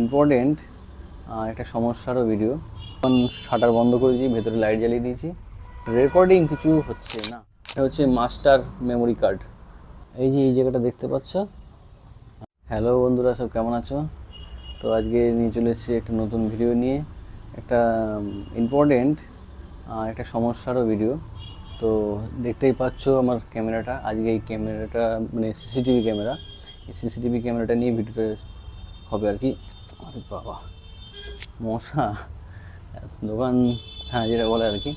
Important একটা সমস্যারও video. এখন shutter বন্ধ করেছি, ভেতরে লাইট জ্বালিয়ে দিয়েছি, রেকর্ডিং কিছু হচ্ছে না। এটা হচ্ছে মাস্টার মেমোরি কার্ড। এই জায়গাটা দেখতে পাচ্ছ। হ্যালো বন্ধুরা, সব কেমন আছো? তো আজকে নিয়ে চলে এসেছি একটা নতুন ভিডিও নিয়ে, একটা ইম্পর্টেন্ট একটা সমস্যারও ভিডিও। তো দেখতেই পাচ্ছ আমার ক্যামেরাটা, আজকে এই ক্যামেরাটা মানে সিসিটিভি ক্যামেরা, এই সিসিটিভি ক্যামেরাটা নিয়ে ভিডিওটা হবে আর কি। আরে বাবা, মশা! দোকান, হ্যাঁ যেটা বলে আর কি,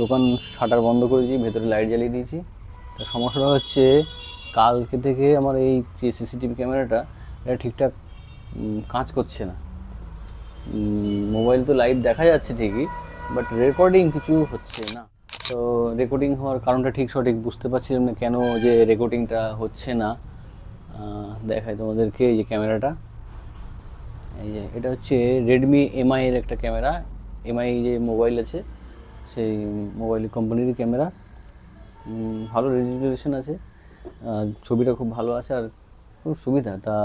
দোকান শাটার বন্ধ করেছি, ভেতরে লাইট জ্বালিয়ে দিয়েছি। তো সমস্যাটা হচ্ছে, কালকে থেকে আমার এই যে সিসিটিভি ক্যামেরাটা, এটা ঠিকঠাক কাজ করছে না। মোবাইল তো লাইট দেখা যাচ্ছে ঠিকই, বাট রেকর্ডিং কিছু হচ্ছে না। তো রেকর্ডিং হওয়ার কারণটা ঠিক সঠিক বুঝতে পারছিলাম না, কেন যে রেকর্ডিংটা হচ্ছে না। দেখাই তোমাদেরকে, এই যে ক্যামেরাটা, এই যে এটা হচ্ছে রেডমি এমআই এর একটা ক্যামেরা। এমআই যে মোবাইল আছে, সেই মোবাইল কোম্পানির ক্যামেরা। ভালো রেজলিউশন আছে, ছবিটা খুব ভালো আছে, আর খুব সুবিধা। তা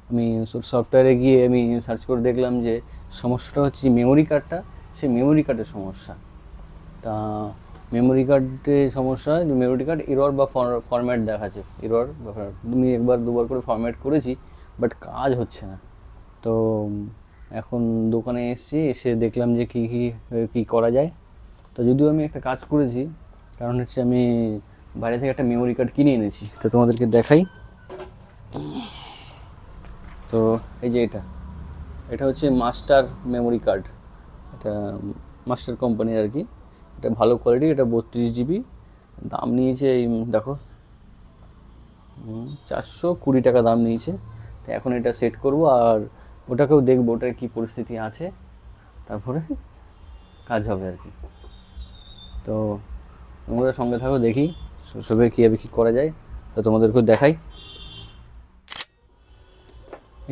আমি সফটওয়্যারে গিয়ে আমি সার্চ করে দেখলাম যে সমস্যাটা হচ্ছে মেমোরি কার্ডটা, সেই মেমোরি কার্ডের সমস্যা। তা মেমোরি কার্ডে সমস্যা, মেমোরি কার্ড এরর বা ফরম্যাট দেখাচ্ছে, এরর বা তুমি একবার দুবার করে ফরম্যাট করেছি, বাট কাজ হচ্ছে না। তো এখন দোকানে এসেছি, এসে দেখলাম যে কী কী কী করা যায়। তো যদিও আমি একটা কাজ করেছি, কারণ হচ্ছে আমি বাইরে থেকে একটা মেমোরি কার্ড কিনে এনেছি, তো তোমাদেরকে দেখাই। তো এই যে এটা এটা হচ্ছে মাস্টার মেমোরি কার্ড, এটা মাস্টার কোম্পানির আর কি। এটা ভালো কোয়ালিটি, এটা 32 GB। দাম নিয়েছে এই দেখো, 420 টাকা দাম নিয়েছে। তো এখন এটা সেট করব, আর ওটাকেও দেখবো ওটার কী পরিস্থিতি আছে, তারপরে কাজ হবে আর কি। তো তোমরা সঙ্গে থাকো, দেখি সবে কীভাবে কী করা যায়, তো তোমাদেরকেও দেখাই।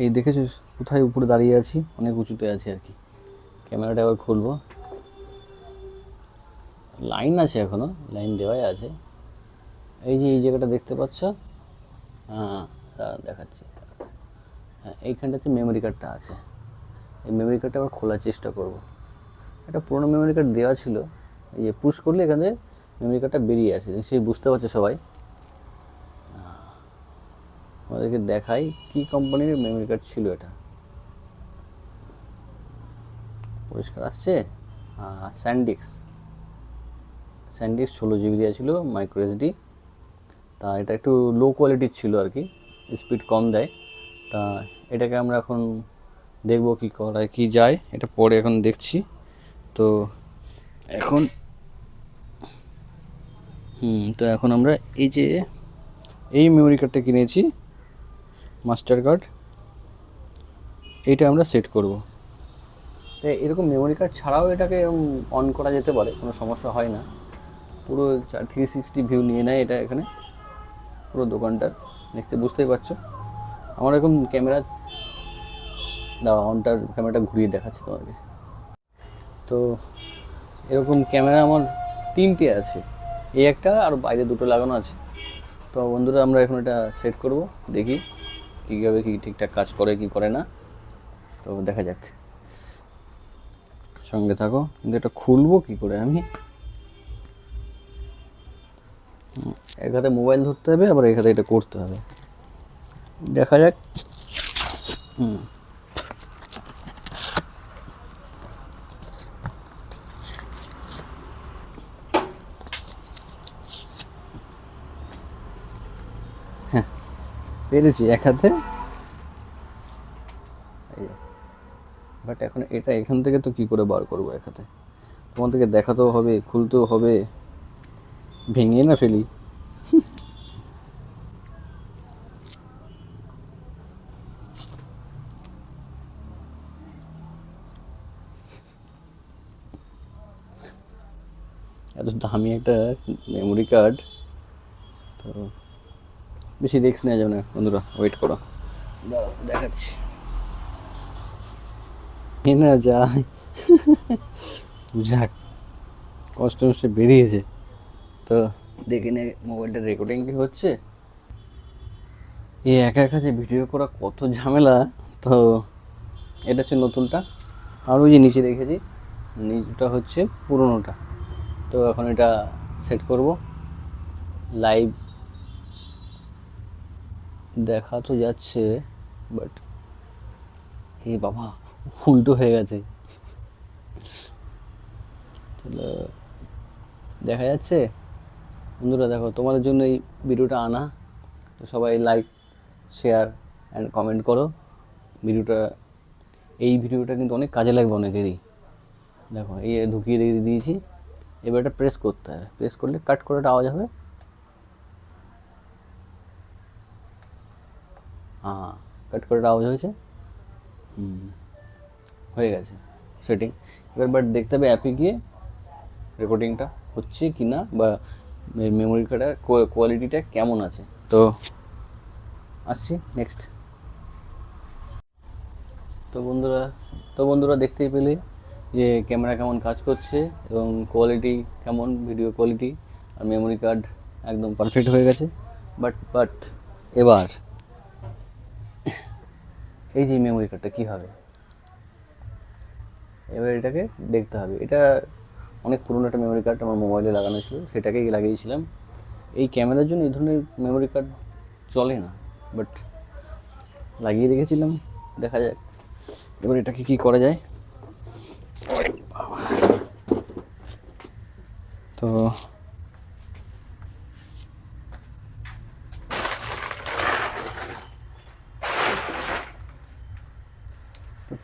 এই দেখেছো কোথায় উপরে দাঁড়িয়ে আছি, অনেক উঁচুতে আছি আর কি। ক্যামেরাটা এবার খুলবো, লাইন আছে, এখনও লাইন দেওয়াই আছে। এই যে এই জায়গাটা দেখতে পাচ্ছ, হ্যাঁ দেখাচ্ছি। হ্যাঁ, এইখানটাতে মেমোরি কার্ডটা আছে। এই মেমোরি কার্ডটা আবার খোলার চেষ্টা করব। একটা পুরোনো মেমোরি কার্ড দেওয়া ছিল, এই যে পুশ করলে এখানে মেমোরি কার্ডটা বেরিয়ে আসে, সেই বুঝতে পারছে সবাই। আমাদেরকে দেখাই কি কোম্পানির মেমোরি কার্ড ছিল এটা। পরিষ্কার আসছে। স্যান্ডিক্স 16 GB দেওয়া ছিল, মাইক্রো এসডি। তা এটা একটু লো কোয়ালিটির ছিল আর কি, স্পিড কম দেয়। তা এটাকে আমরা এখন দেখবো কী করা কি যায়, এটা পরে এখন দেখছি। তো এখন তো এখন আমরা এই যে এই মেমোরি কার্ডটা কিনেছি, মাস্টার কার্ড, এইটা আমরা সেট করব। তো এরকম মেমোরি কার্ড ছাড়াও এটাকে অন করা যেতে পারে, কোনো সমস্যা হয় না। পুরো 360 ভিউ নিয়ে নেয় এটা, এখানে পুরো দোকানটার দেখতে বুঝতেই পারছো। আমার এরকম ক্যামেরা, দাঁড়া অনটার ক্যামেরাটা ঘুরিয়ে দেখাচ্ছি তোমাকে। তো এরকম ক্যামেরা আমার 3টে আছে, এই একটা আর বাইরে 2টো লাগানো আছে। তো বন্ধুরা, আমরা এখন এটা সেট করব, দেখি কীভাবে কী ঠিকঠাক কাজ করে কি করে না, তো দেখা যাক, সঙ্গে থাকো। কিন্তু এটা খুলবো কি করে আমি? এক হাতে মোবাইল ধরতে হবে, আবার এক হাতে এটা করতে হবে, দেখা যাক। হ্যাঁ, পেরেছি এক হাতে। বাট এখন এটা এখান থেকে তো কী করে বার করবো এক হাতে? তোমাদেরকে দেখাতেও হবে, খুলতেও হবে, ভেঙে না ফেলি। এত দামি একটা মেমোরি কার্ড, তো বেশি রিস্ক নেওয়া যাবে না। বন্ধুরা ওয়েট করো, দেখাচ্ছি। না যায়, যাক, কষ্ট মষ্টে বেরিয়েছে। তো দেখে নে মোবাইলটা রেকর্ডিং কি হচ্ছে। এই একা একা যে ভিডিও করা কত ঝামেলা। তো এটা হচ্ছে নতুনটা, আর ওই যে নিচে রেখেছি, নিচটা হচ্ছে পুরোনোটা। তো এখন এটা সেট করব। লাইভ দেখা তো যাচ্ছে, বাট এ বাবা, উল্টো হয়ে গেছে। তাহলে দেখা যাচ্ছে বন্ধুরা, দেখো তোমাদের জন্য এই ভিডিওটা আনা। তো সবাই লাইক, শেয়ার অ্যান্ড কমেন্ট করো ভিডিওটা। এই ভিডিওটা কিন্তু অনেক কাজে লাগবে অনেকেরই। দেখো এই ঢুকিয়ে দিয়ে দিয়েছি, এবার এটা প্রেস করতে হবে। প্রেস করলে কাট করে একটা আওয়াজ হবে। হ্যাঁ, কাট করে একটা আওয়াজ হয়েছে। হয়ে গেছে সেটিং। এবার বাট দেখতে হবে অ্যাপে গিয়ে রেকর্ডিংটা হচ্ছে কি না, বা মেমোরি কার্ডের কোয়ালিটিটা কেমন আছে। তো আসছি নেক্সট। তো বন্ধুরা দেখতেই পেলে যে ক্যামেরা কেমন কাজ করছে এবং কোয়ালিটি কেমন, ভিডিও কোয়ালিটি আর মেমোরি কার্ড একদম পারফেক্ট হয়ে গেছে। বাট এবার এই যে মেমোরি কার্ডটা কী হবে, এবার এটাকে দেখতে হবে। এটা অনেক পুরনো একটা মেমোরি কার্ড আমার মোবাইলে লাগানো ছিল, সেটাকেই লাগিয়েছিলাম। এই ক্যামেরার জন্য এই ধরনের মেমোরি কার্ড চলে না, বাট লাগিয়ে রেখেছিলাম। দেখা যাক এবার এটাকে কী করা যায়। তো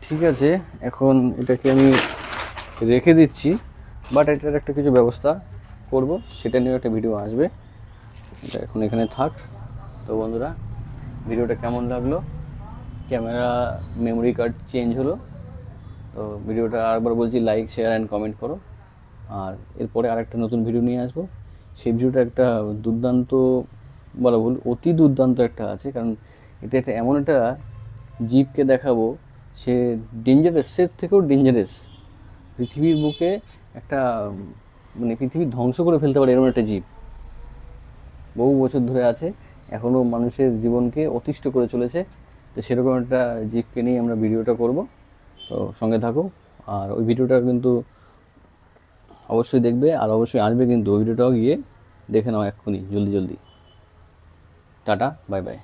ঠিক আছে, এখন এটাকে আমি রেখে দিচ্ছি, বাট এটার একটা কিছু ব্যবস্থা করব, সেটা নিয়ে একটা ভিডিও আসবে। এটা এখন এখানে থাক। তো বন্ধুরা, ভিডিওটা কেমন লাগলো? ক্যামেরা, মেমোরি কার্ড চেঞ্জ হলো। তো ভিডিওটা আরেকবার বলছি, লাইক, শেয়ার অ্যান্ড কমেন্ট করো। আর এরপরে আরেকটা নতুন ভিডিও নিয়ে আসবো। সেই ভিডিওটা একটা দুর্দান্ত, বলা ভুল, অতি দুর্দান্ত একটা আছে। কারণ এটা একটা এমন একটা জীবকে দেখাবো, সে ডেঞ্জারাসের থেকেও ডেঞ্জারাস। পৃথিবীর বুকে একটা, মানে পৃথিবী ধ্বংস করে ফেলতে পারে এরকম একটা জীব। বহু বছর ধরে আছে, এখনও মানুষের জীবনকে অতিষ্ঠ করে চলেছে। তো সেরকম একটা জীবকে নিয়ে আমরা ভিডিওটা করব। তো সঙ্গে থাকো। আর ওই ভিডিওটা কিন্তু অবশ্যই দেখবে, আর অবশ্যই আসবে কিন্তু ওই ভিডিওটাও গিয়ে দেখে নাও এক্ষুনি, জলদি জলদি। Tata, bye bye.